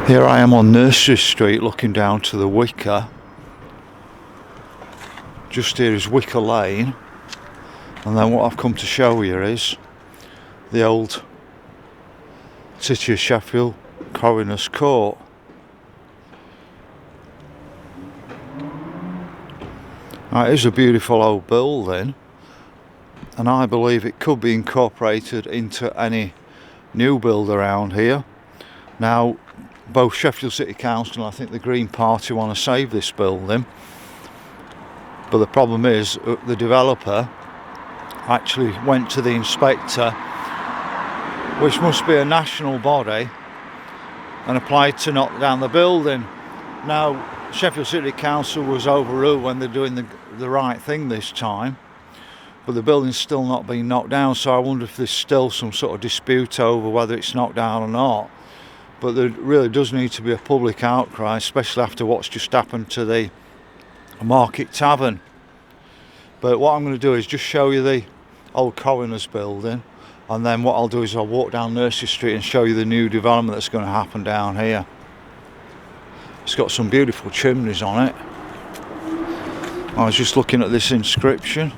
Here I am on Nursery Street looking down to the Wicker. Just here is Wicker Lane, and then what I've come to show you is the old City of Sheffield Coroners Court. Now, it is a beautiful old building, and I believe it could be incorporated into any new build around here. Now, both Sheffield City Council and I think the Green Party want to save this building, but the problem is the developer actually went to the inspector, which must be a national body, and applied to knock down the building. Now, Sheffield City Council was overruled when they're doing the right thing this time, but the building's still not been knocked down, so I wonder if there's still some sort of dispute over whether it's knocked down or not. But there really does need to be a public outcry, especially after what's just happened to the Market Tavern. But what I'm going to do is just show you the old Coroners building, and then what I'll do is I'll walk down Nursery Street and show you the new development that's going to happen down here. It's got some beautiful chimneys on it. I was just looking at this inscription.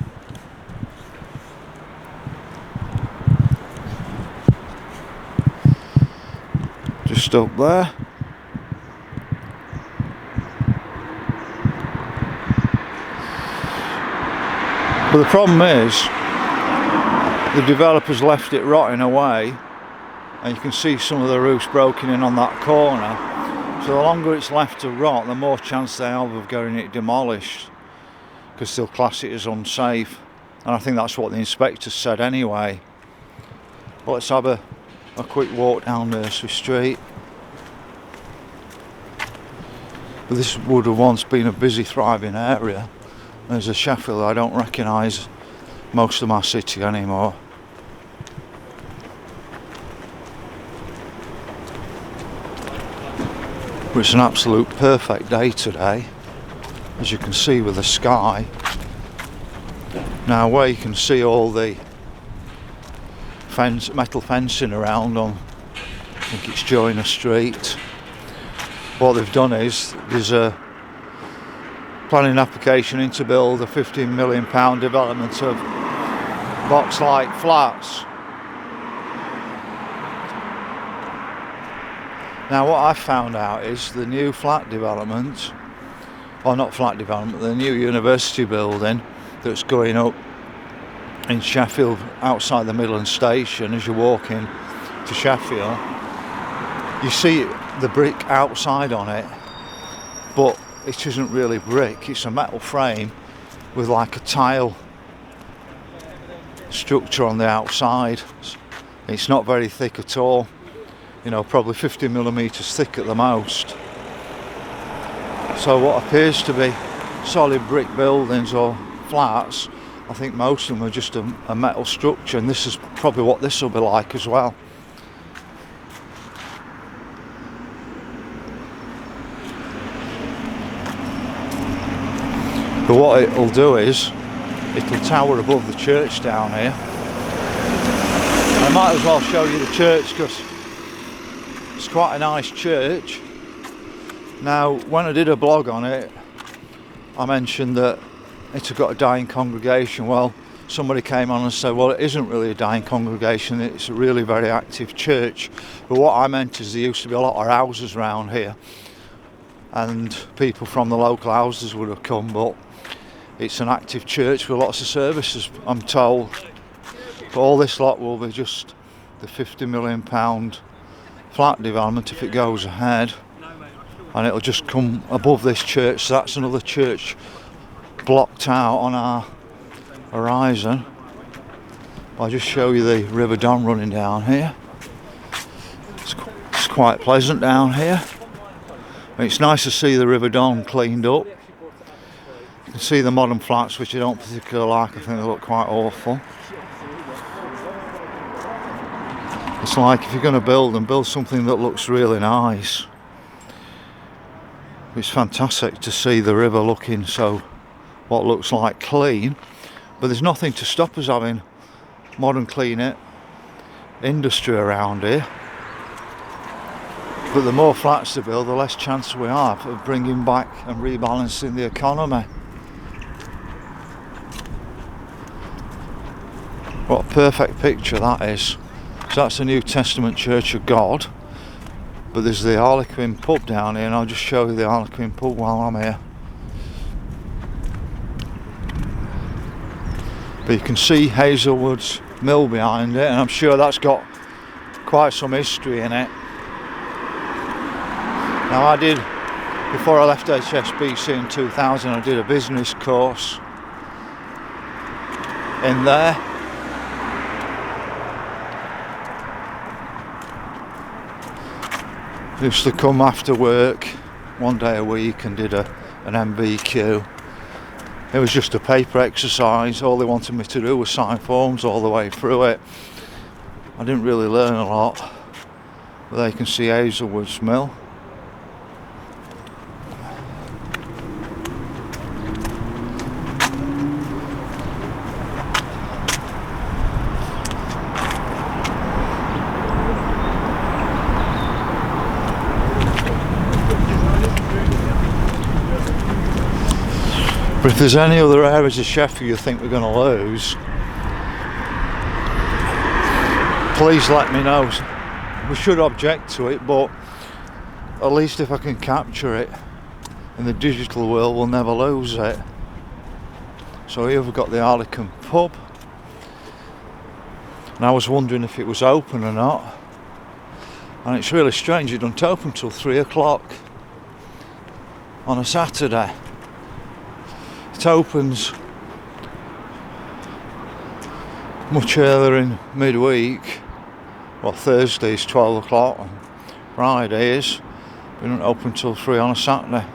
Just up there. But the problem is the developers left it rotting away, and you can see some of the roofs broken in on that corner. So the longer it's left to rot, the more chance they have of getting it demolished, because they'll class it as unsafe, and I think that's what the inspector said anyway. But let's have a quick walk down Nursery Street. But this would have once been a busy, thriving area. As a Sheffield, I don't recognise most of my city anymore. But it's an absolute perfect day today, as you can see with the sky. Now, where you can see all the metal fencing around on, I think it's Joyner Street. What they've done is there's a planning application in to build a £15 million development of box-like flats. Now, what I've found out is the new flat development, or not flat development, the new university building that's going up in Sheffield outside the Midland station. As you walk in to Sheffield, you see the brick outside on it, but it isn't really brick, it's a metal frame with like a tile structure on the outside. It's not very thick at all, you know, probably 50mm thick at the most. So what appears to be solid brick buildings or flats, I think most of them are just a metal structure, and this is probably what this will be like as well. But what it'll do is it'll tower above the church down here. I might as well show you the church, because it's quite a nice church. Now, when I did a blog on it, I mentioned that it had got a dying congregation. Well, somebody came on and said, well, it isn't really a dying congregation, it's a really very active church. But what I meant is there used to be a lot of houses around here, and people from the local houses would have come, but it's an active church with lots of services, I'm told. But all this lot will be just the £50 million flat development if it goes ahead, and it'll just come above this church. So that's another church blocked out on our horizon. I'll just show you the River Don running down here. It's quite pleasant down here. It's nice to see the River Don cleaned up. You can see the modern flats, which I don't particularly like. I think they look quite awful. It's like if you're going to build them, build something that looks really nice. It's fantastic to see the river looking so, what looks like clean, but there's nothing to stop us having modern clean industry around here. But the more flats they build, the less chance we have of bringing back and rebalancing the economy. What a perfect picture that is. So that's the New Testament Church of God. But there's the Harlequin pub down here, and I'll just show you the Harlequin pub while I'm here. But you can see Hazelwood's mill behind it, and I'm sure that's got quite some history in it. Now I did, before I left HSBC in 2000, I did a business course in there. I used to come after work one day a week and did an MVQ. It was just a paper exercise. All they wanted me to do was sign forms all the way through it. I didn't really learn a lot, but there you can see Hazelwood's mill. But if there's any other areas of Sheffield you think we're going to lose, please let me know. We should object to it, but at least if I can capture it in the digital world, we'll never lose it. So here we've got the Harlequin pub, and I was wondering if it was open or not, and it's really strange, it don't open till 3 o'clock on a Saturday. It opens much earlier in midweek. Well, Thursday is 12 o'clock and Friday is. We don't open till 3 on a Saturday.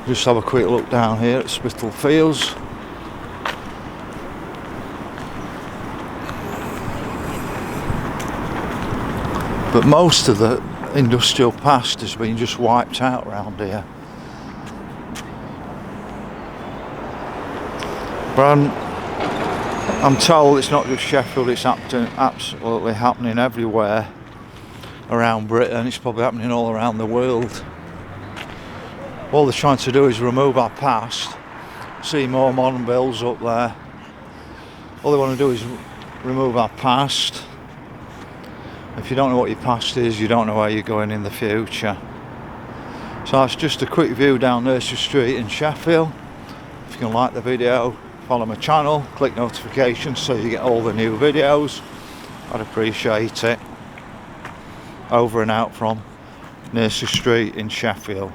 Just have a quick look down here at Spitalfields. But most of the industrial past has been just wiped out around here. But I'm told it's not just Sheffield, it's absolutely happening everywhere around Britain. It's probably happening all around the world. All they're trying to do is remove our past. See more modern builds up there. All they want to do is remove our past. If you don't know what your past is, you don't know where you're going in the future. So that's just a quick view down Nursery Street in Sheffield. If you can like the video, follow my channel, click notifications so you get all the new videos. I'd appreciate it. Over and out from Nursery Street in Sheffield.